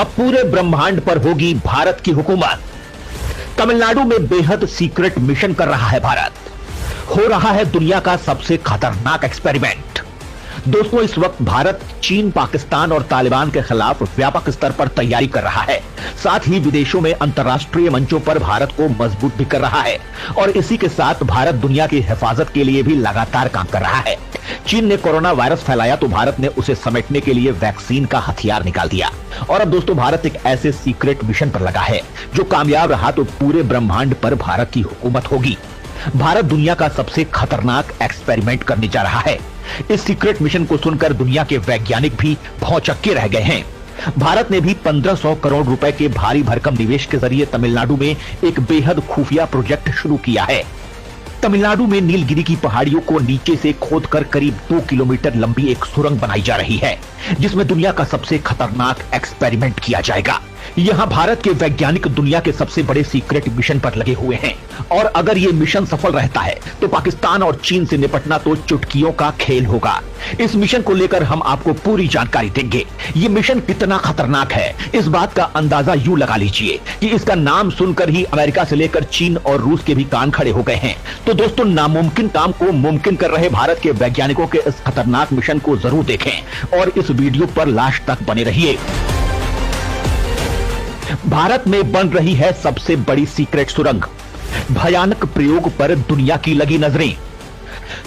अब पूरे ब्रह्मांड पर होगी भारत की हुकूमत। तमिलनाडु में बेहद सीक्रेट मिशन कर रहा है भारत। हो रहा है दुनिया का सबसे खतरनाक एक्सपेरिमेंट। दोस्तों, इस वक्त भारत चीन, पाकिस्तान और तालिबान के खिलाफ व्यापक स्तर पर तैयारी कर रहा है। साथ ही विदेशों में अंतर्राष्ट्रीय मंचों पर भारत को मजबूत भी कर रहा है और इसी के साथ भारत दुनिया की हिफाजत के लिए भी लगातार काम कर रहा है। चीन ने कोरोना वायरस फैलाया तो भारत ने उसे समेटने के लिए वैक्सीन का हथियार निकाल दिया। और अब दोस्तों, भारत एक ऐसे सीक्रेट मिशन पर लगा है जो कामयाब रहा तो पूरे ब्रह्मांड पर भारत की हुकूमत होगी। भारत दुनिया का सबसे खतरनाक एक्सपेरिमेंट करने जा रहा है। इस सीक्रेट मिशन को सुनकर दुनिया के वैज्ञानिक भी भौचक्के रह गए हैं। भारत ने भी 1500 करोड़ रुपए के भारी भरकम निवेश के जरिए तमिलनाडु में एक बेहद खुफिया प्रोजेक्ट शुरू किया है। तमिलनाडु में नीलगिरी की पहाड़ियों को नीचे से खोदकर करीब 2 किलोमीटर लंबी एक सुरंग बनाई जा रही है, जिसमें दुनिया का सबसे खतरनाक एक्सपेरिमेंट किया जाएगा। यहाँ भारत के वैज्ञानिक दुनिया के सबसे बड़े सीक्रेट मिशन पर लगे हुए हैं और अगर ये मिशन सफल रहता है तो पाकिस्तान और चीन से निपटना तो चुटकियों का खेल होगा। इस मिशन को लेकर हम आपको पूरी जानकारी देंगे। ये मिशन कितना खतरनाक है, इस बात का अंदाजा यूं लगा लीजिए कि इसका नाम सुनकर ही अमेरिका से लेकर चीन और रूस के भी कान खड़े हो गए हैं। तो दोस्तों, नामुमकिन काम को मुमकिन कर रहे भारत के वैज्ञानिकों के इस खतरनाक मिशन को जरूर देखें और इस वीडियो पर लास्ट तक बने रहिए। भारत में बन रही है सबसे बड़ी सीक्रेट सुरंग। भयानक प्रयोग पर दुनिया की लगी नजरें।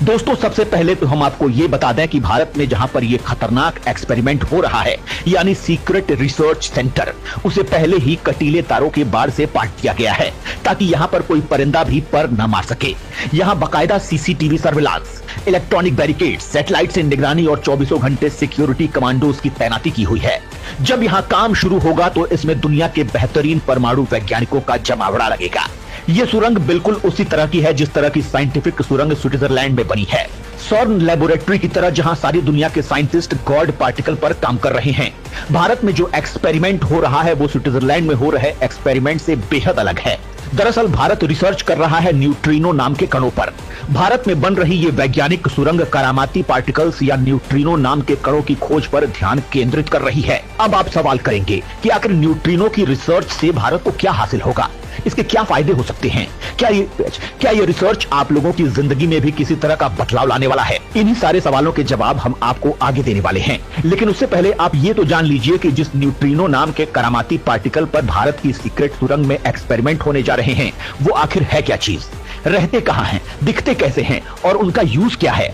दोस्तों, सबसे पहले तो हम आपको यह बता दें कि भारत में जहां पर यह खतरनाक एक्सपेरिमेंट हो रहा है, यानी सीक्रेट रिसर्च सेंटर, उसे पहले ही कटीले तारों के बाड़ से पाट दिया गया है ताकि यहां पर कोई परिंदा भी पर न मार सके। यहां बाकायदा CCTV surveillance, electronic barricade, satellite से निगरानी और 24 घंटे सिक्योरिटी कमांडोज की तैनाती की हुई है। जब यहां काम शुरू होगा तो इसमें दुनिया के बेहतरीन परमाणु वैज्ञानिकों का जमावड़ा लगेगा। ये सुरंग बिल्कुल उसी तरह की है जिस तरह की साइंटिफिक सुरंग स्विट्जरलैंड में बनी है। सॉर्न लैबोरेटरी की तरह जहां सारी दुनिया के साइंटिस्ट गॉड पार्टिकल पर काम कर रहे हैं। भारत में जो एक्सपेरिमेंट हो रहा है वो स्विट्जरलैंड में हो रहे एक्सपेरिमेंट से बेहद अलग है। दरअसल भारत रिसर्च कर रहा है न्यूट्रिनो नाम के कणों पर। भारत में बन रही ये वैज्ञानिक सुरंग करामाती पार्टिकल्स या न्यूट्रिनो नाम के कणों की खोज पर ध्यान केंद्रित कर रही है। अब आप सवाल करेंगे कि आखिर न्यूट्रिनो की रिसर्च से भारत को क्या हासिल होगा, इसके क्या फायदे हो सकते हैं, क्या ये रिसर्च आप लोगों की जिंदगी में भी किसी तरह का बदलाव लाने वाला है? इन्हीं सारे सवालों के जवाब हम आपको आगे देने वाले हैं। लेकिन उससे पहले आप ये तो जान लीजिए कि जिस न्यूट्रिनो नाम के करामाती पार्टिकल पर भारत की सीक्रेट सुरंग में एक्सपेरिमेंट होने जा रहे हैं वो आखिर है क्या चीज, रहते कहां हैं, दिखते कैसे हैं और उनका यूज क्या है।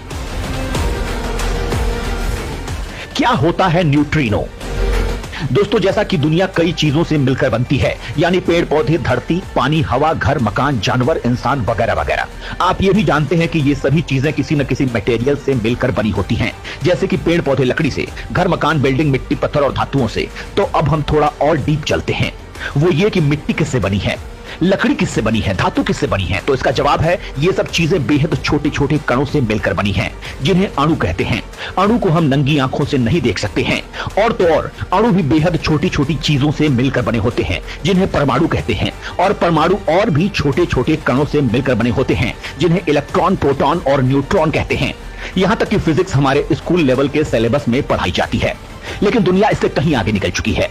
क्या होता है न्यूट्रिनो? दोस्तों, जैसा कि दुनिया कई चीजों से मिलकर बनती है, यानी पेड़ पौधे, धरती, पानी, हवा, घर, मकान, जानवर, इंसान वगैरह वगैरह, आप ये भी जानते हैं कि ये सभी चीजें किसी न किसी मटेरियल से मिलकर बनी होती हैं। जैसे कि पेड़ पौधे लकड़ी से, घर मकान बिल्डिंग मिट्टी पत्थर और धातुओं से। तो अब हम थोड़ा और डीप चलते हैं। वो ये कि मिट्टी किससे बनी है, लकड़ी किससे बनी है, धातु किससे बनी है? तो इसका जवाब है ये सब चीजें बेहद छोटे छोटे कणों से मिलकर बनी हैं, जिन्हें अणु कहते हैं। अणु को हम नंगी आंखों से नहीं देख सकते हैं। और तो और अणु भी बेहद छोटी छोटी चीजों से मिलकर बने होते हैं, जिन्हें परमाणु कहते हैं। और परमाणु और भी छोटे छोटे कणों से मिलकर बने होते हैं, जिन्हें इलेक्ट्रॉन, प्रोटॉन और न्यूट्रॉन कहते हैं। यहां तक कि फिजिक्स हमारे स्कूल लेवल के सिलेबस में पढ़ाई जाती है। लेकिन दुनिया इससे कहीं आगे निकल चुकी है।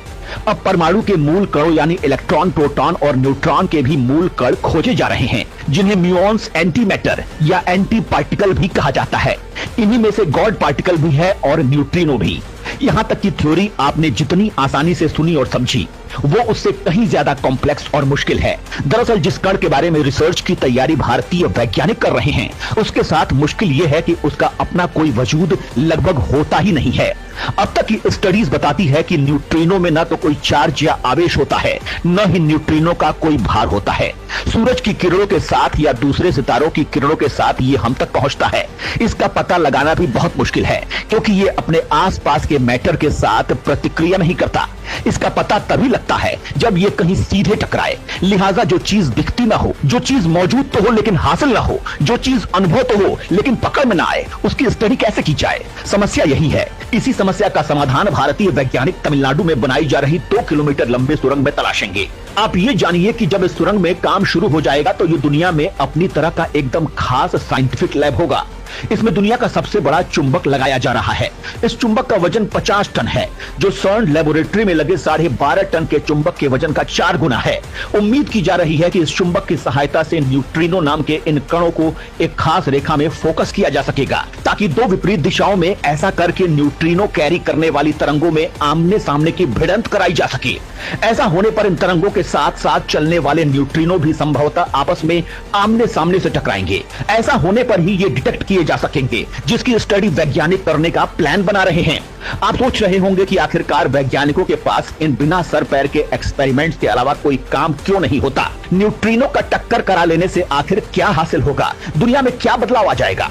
अब परमाणु के मूल कणों यानी इलेक्ट्रॉन, प्रोटॉन और न्यूट्रॉन के भी मूल कण खोजे जा रहे हैं, जिन्हें म्यूऑन्स, एंटी मैटर या एंटी पार्टिकल भी कहा जाता है। इन्हीं में से गॉड पार्टिकल भी है और न्यूट्रिनो भी। यहां तक की थ्योरी आपने जितनी आसानी से सुनी और समझी, वो उससे कहीं ज्यादा कॉम्प्लेक्स और मुश्किल है। दरअसल जिस कण के बारे में रिसर्च की तैयारी भारतीय वैज्ञानिक कर रहे हैं, उसके साथ मुश्किल यह है कि उसका अपना कोई वजूद लगभग होता ही नहीं है। अब तक की स्टडीज बताती है कि न्यूट्रिनो में न तो कोई चार्ज या आवेश होता है, न ही न्यूट्रिनो का कोई भार होता है। सूरज की किरणों के साथ या दूसरे सितारों की किरणों के साथ ये हम तक पहुंचता है। इसका पता लगाना भी बहुत मुश्किल है, क्योंकि ये अपने आसपास के मैटर के साथ प्रतिक्रिया नहीं करता। इसका पता तभी लगता है जब ये कहीं सीधे टकराए। लिहाजा जो चीज दिखती ना हो, जो चीज मौजूद तो हो लेकिन हासिल ना हो, जो चीज अनुभव तो हो लेकिन पकड़ में ना आए, उसकी स्टडी कैसे की जाए? समस्या यही है। इसी समस्या का समाधान भारतीय वैज्ञानिक तमिलनाडु में बनाई जा रही 2 किलोमीटर लंबे सुरंग में तलाशेंगे। आप ये जानिए कि जब इस सुरंग में काम शुरू हो जाएगा तो ये दुनिया में अपनी तरह का एकदम खास साइंटिफिक लैब होगा। इसमें दुनिया का सबसे बड़ा चुंबक लगाया जा रहा है। इस चुंबक का वजन 50 टन है, जो सर्न लेबोरेटरी में लगे 12.5 टन के चुंबक के वजन का 4 गुना है। उम्मीद की जा रही है कि इस चुंबक की सहायता से न्यूट्रिनो नाम के इन कणों को एक खास रेखा में फोकस किया जा सकेगा, ताकि दो विपरीत दिशाओं में ऐसा करके न्यूट्रिनो कैरी करने वाली तरंगों में आमने सामने की भिड़ंत कराई जा सके। ऐसा होने पर इन तरंगों के साथ साथ चलने वाले न्यूट्रिनो भी संभवतः आपस में आमने सामने से टकराएंगे। ऐसा होने पर ही ये डिटेक्ट किए जा सकेंगे, जिसकी स्टडी वैज्ञानिक करने का प्लान बना रहे हैं। आप सोच रहे होंगे कि आखिरकार वैज्ञानिकों के पास इन बिना सर पैर के एक्सपेरिमेंट्स के अलावा कोई काम क्यों नहीं होता। न्यूट्रिनो का टक्कर करा लेने से आखिर क्या हासिल होगा, दुनिया में क्या बदलाव आ जाएगा?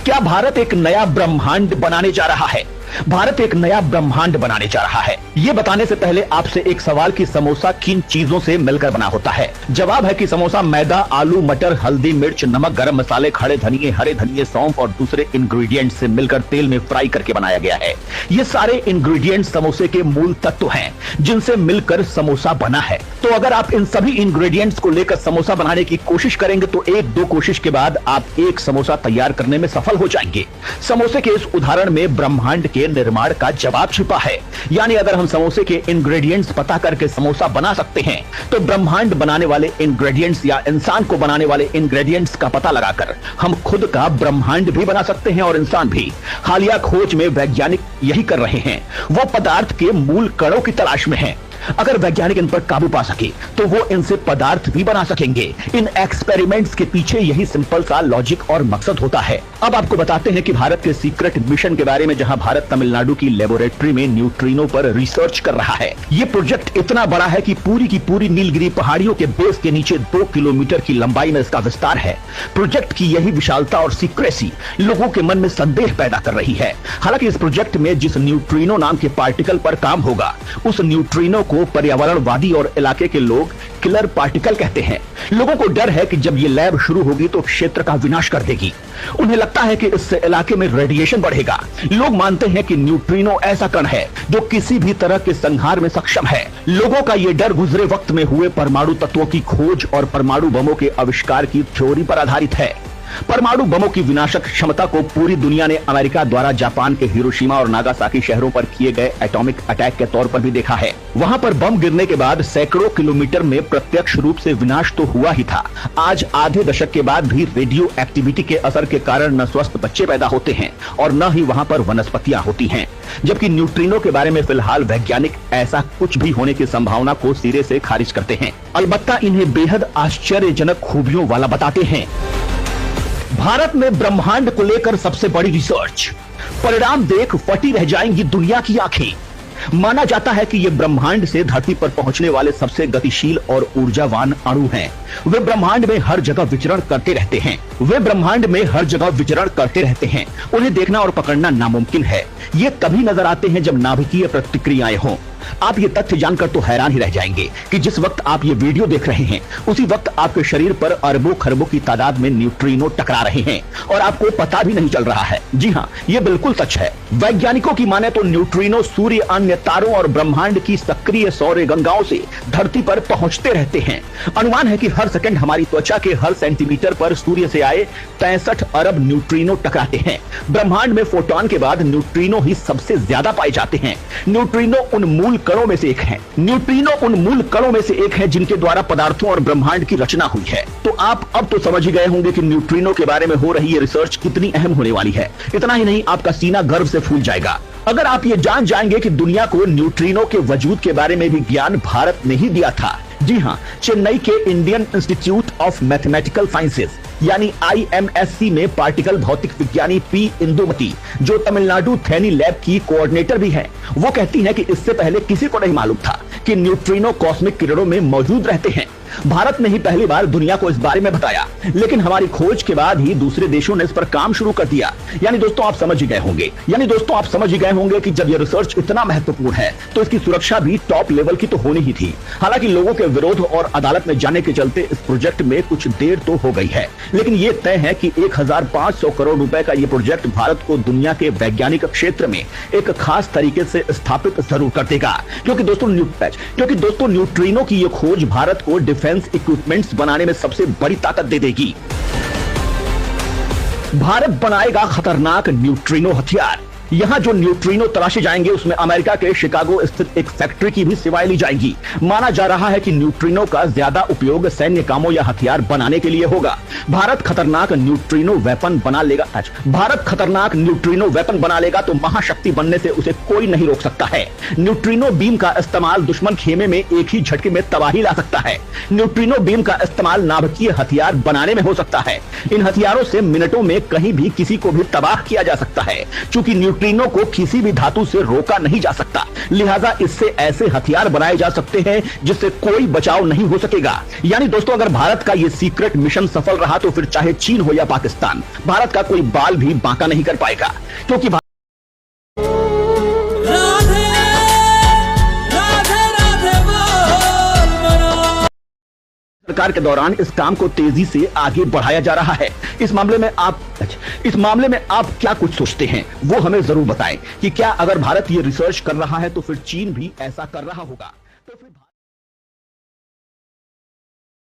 क्या भारत एक नया ब्रह्मांड बनाने जा रहा है? भारत एक नया ब्रह्मांड बनाने जा रहा है। यह बताने से पहले आपसे एक सवाल कि समोसा किन चीजों से मिलकर बना होता है। जवाब है कि समोसा मैदा, आलू, मटर, हल्दी, मिर्च, नमक, गरम मसाले, खड़े धनिये, हरे धनिये, सौंफ और दूसरे इंग्रेडिएंट्स से मिलकर तेल में फ्राई करके बनाया गया है। ये सारे इंग्रेडिएंट्स समोसे के मूल तत्व हैं, जिनसे मिलकर समोसा बना है। तो अगर आप इन सभी इंग्रेडिएंट्स को लेकर समोसा बनाने की कोशिश करेंगे तो 1-2 कोशिश के बाद आप एक समोसा तैयार करने में सफल हो जाएंगे। समोसे के इस उदाहरण में ब्रह्मांड के निर्माण का जवाब छिपा है। यानी अगर हम समोसे के इंग्रेडिएंट्स पता करके समोसा बना सकते हैं, तो ब्रह्मांड बनाने वाले इंग्रेडिएंट्स या इंसान को बनाने वाले इंग्रेडिएंट्स का पता लगाकर हम खुद का ब्रह्मांड भी बना सकते हैं और इंसान भी। हालिया खोज में वैज्ञानिक यही कर रहे हैं। वो पदार्थ के मूल कणों की तलाश में हैं। अगर वैज्ञानिक इन पर काबू पा सके तो वो इनसे पदार्थ भी बना सकेंगे। इन एक्सपेरिमेंट्स के पीछे यही सिंपल सा लॉजिक और मकसद होता है। अब आपको बताते हैं कि भारत के सीक्रेट मिशन के बारे में, जहां भारत तमिलनाडु की लेबोरेटरी में न्यूट्रिनो पर रिसर्च कर रहा है। ये प्रोजेक्ट इतना बड़ा है कि पूरी की पूरी नीलगिरी पहाड़ियों के बेस के नीचे 2 किलोमीटर की लंबाई में इसका विस्तार है। प्रोजेक्ट की यही विशालता और सीक्रेसी लोगों के मन में संदेह पैदा कर रही है। हालांकि इस प्रोजेक्ट में जिस न्यूट्रिनो नाम के पार्टिकल पर काम होगा, उस न्यूट्रिनो को पर्यावरणवादी और इलाके के लोग किलर पार्टिकल कहते हैं। लोगों को डर है कि जब ये लैब शुरू होगी तो क्षेत्र का विनाश कर देगी। उन्हें लगता है कि इससे इलाके में रेडिएशन बढ़ेगा। लोग मानते हैं कि न्यूट्रिनो ऐसा कण है जो किसी भी तरह के संहार में सक्षम है। लोगों का ये डर गुजरे वक्त में हुए परमाणु तत्वों की खोज और परमाणु बमों के आविष्कार की थ्योरी पर आधारित है। परमाणु बमों की विनाशक क्षमता को पूरी दुनिया ने अमेरिका द्वारा जापान के हिरोशिमा और नागासाकी शहरों पर किए गए एटॉमिक अटैक के तौर पर भी देखा है। वहां पर बम गिरने के बाद सैकड़ों किलोमीटर में प्रत्यक्ष रूप से विनाश तो हुआ ही था। आज आधे दशक के बाद भी रेडियो एक्टिविटी के असर के कारण न स्वस्थ बच्चे पैदा होते हैं और न ही वहां पर वनस्पतियां होती हैं। जबकि न्यूट्रिनो के बारे में फिलहाल वैज्ञानिक ऐसा कुछ भी होने की संभावना को सिरे से खारिज करते हैं। अलबत्ता इन्हें बेहद आश्चर्यजनक खूबियों वाला बताते हैं। भारत में ब्रह्मांड को लेकर सबसे बड़ी रिसर्च, परिणाम देख फटी रह जाएंगी दुनिया की आंखें। माना जाता है कि ये ब्रह्मांड से धरती पर पहुंचने वाले सबसे गतिशील और ऊर्जावान अणु हैं। वे ब्रह्मांड में हर जगह विचरण करते रहते हैं। उन्हें देखना और पकड़ना नामुमकिन है। ये तभी नजर आते हैं जब नाभिकीय प्रतिक्रियाएं हों। आप ये तथ्य जानकर तो हैरान ही रह जाएंगे कि जिस वक्त आप ये वीडियो देख रहे हैं, उसी वक्त आपके शरीर पर अरबों खरबों की तादाद में न्यूट्रिनो टकरा रहे हैं और आपको पता भी नहीं चल रहा है। जी हाँ, ये बिल्कुल सच है। वैज्ञानिकों की माने तो न्यूट्रिनो सूर्य, अन्य तारों और ब्रह्मांड की सक्रिय सौर गंगाओं से धरती पर पहुंचते रहते हैं। अनुमान है कि हर सेकंड हमारी त्वचा के हर सेंटीमीटर पर सूर्य से आए 65 अरब न्यूट्रिनो टकराते हैं। ब्रह्मांड में फोटॉन के बाद न्यूट्रिनो ही सबसे ज्यादा पाए जाते हैं। न्यूट्रिनो उन मूल कणों में से एक है जिनके द्वारा पदार्थों और ब्रह्मांड की रचना हुई है। तो आप अब तो समझ ही गए होंगे कि न्यूट्रिनो के बारे में हो रही ये रिसर्च कितनी अहम होने वाली है। इतना ही नहीं, आपका सीना गर्व से फूल जाएगा अगर आप ये जान जाएंगे कि दुनिया को न्यूट्रिनो के वजूद के बारे में भी ज्ञान भारत ने ही दिया था। जी हाँ, चेन्नई के Indian institute of mathematical sciences यानी IMSC में पार्टिकल भौतिक विज्ञानी P इंदुमती, जो तमिलनाडु थैनी लैब की कोऑर्डिनेटर भी हैं, वो कहती हैं कि इससे पहले किसी को नहीं मालूम था कि न्यूट्रिनो कॉस्मिक किरणों में मौजूद रहते हैं। भारत ने ही पहली बार दुनिया को इस बारे में बताया, लेकिन हमारी खोज के बाद ही दूसरे देशों ने इस पर काम शुरू कर दिया। यानी दोस्तों आप समझ ही गए होंगे कि जब यह रिसर्च इतना महत्वपूर्ण है तो इसकी सुरक्षा भी टॉप लेवल की तो होनी ही थी। हालांकि लोगों के विरोध और अदालत में जाने के चलते इस प्रोजेक्ट में कुछ देर तो हो गई है, लेकिन ये तय है कि 1500 करोड़ रुपए का ये प्रोजेक्ट भारत को दुनिया के वैज्ञानिक क्षेत्र में एक खास तरीके से स्थापित जरूर कर देगा। क्योंकि दोस्तों न्यूट्रिनो की ये खोज भारत को डिफेंस इक्विपमेंट्स बनाने में सबसे बड़ी ताकत दे देगी। भारत बनाएगा खतरनाक न्यूट्रिनो हथियार। यहां जो न्यूट्रिनो तलाशे जाएंगे उसमें अमेरिका के शिकागो स्थित एक फैक्ट्री की भी सेवाएं ली जाएंगी। माना जा रहा है कि न्यूट्रिनो का ज्यादा उपयोग सैन्य कामों या हथियार बनाने के लिए होगा। भारत खतरनाक न्यूट्रिनो वेपन बना लेगा तो महाशक्ति बनने से उसे कोई नहीं रोक सकता है। न्यूट्रिनो बीम का इस्तेमाल दुश्मन खेमे में एक ही झटके में तबाही ला सकता है। न्यूट्रिनो बीम का इस्तेमाल नाभिकीय हथियार बनाने में हो सकता है। इन हथियारों से मिनटों में कहीं भी किसी को भी तबाह किया जा सकता है। चूंकि न्यूट्रिनो को किसी भी धातु से रोका नहीं जा सकता, लिहाजा इससे ऐसे हथियार बनाए जा सकते हैं जिससे कोई बचाव नहीं हो सकेगा। यानी दोस्तों, अगर भारत का यह सीक्रेट मिशन सफल रहा तो फिर चाहे चीन हो या पाकिस्तान, भारत का कोई बाल भी बांका नहीं कर पाएगा, क्योंकि सरकार के दौरान इस काम को तेजी से आगे बढ़ाया जा रहा है। इस मामले में आप क्या कुछ सोचते हैं, वो हमें जरूर बताएं कि क्या अगर भारत ये रिसर्च कर रहा है तो फिर चीन भी ऐसा कर रहा होगा।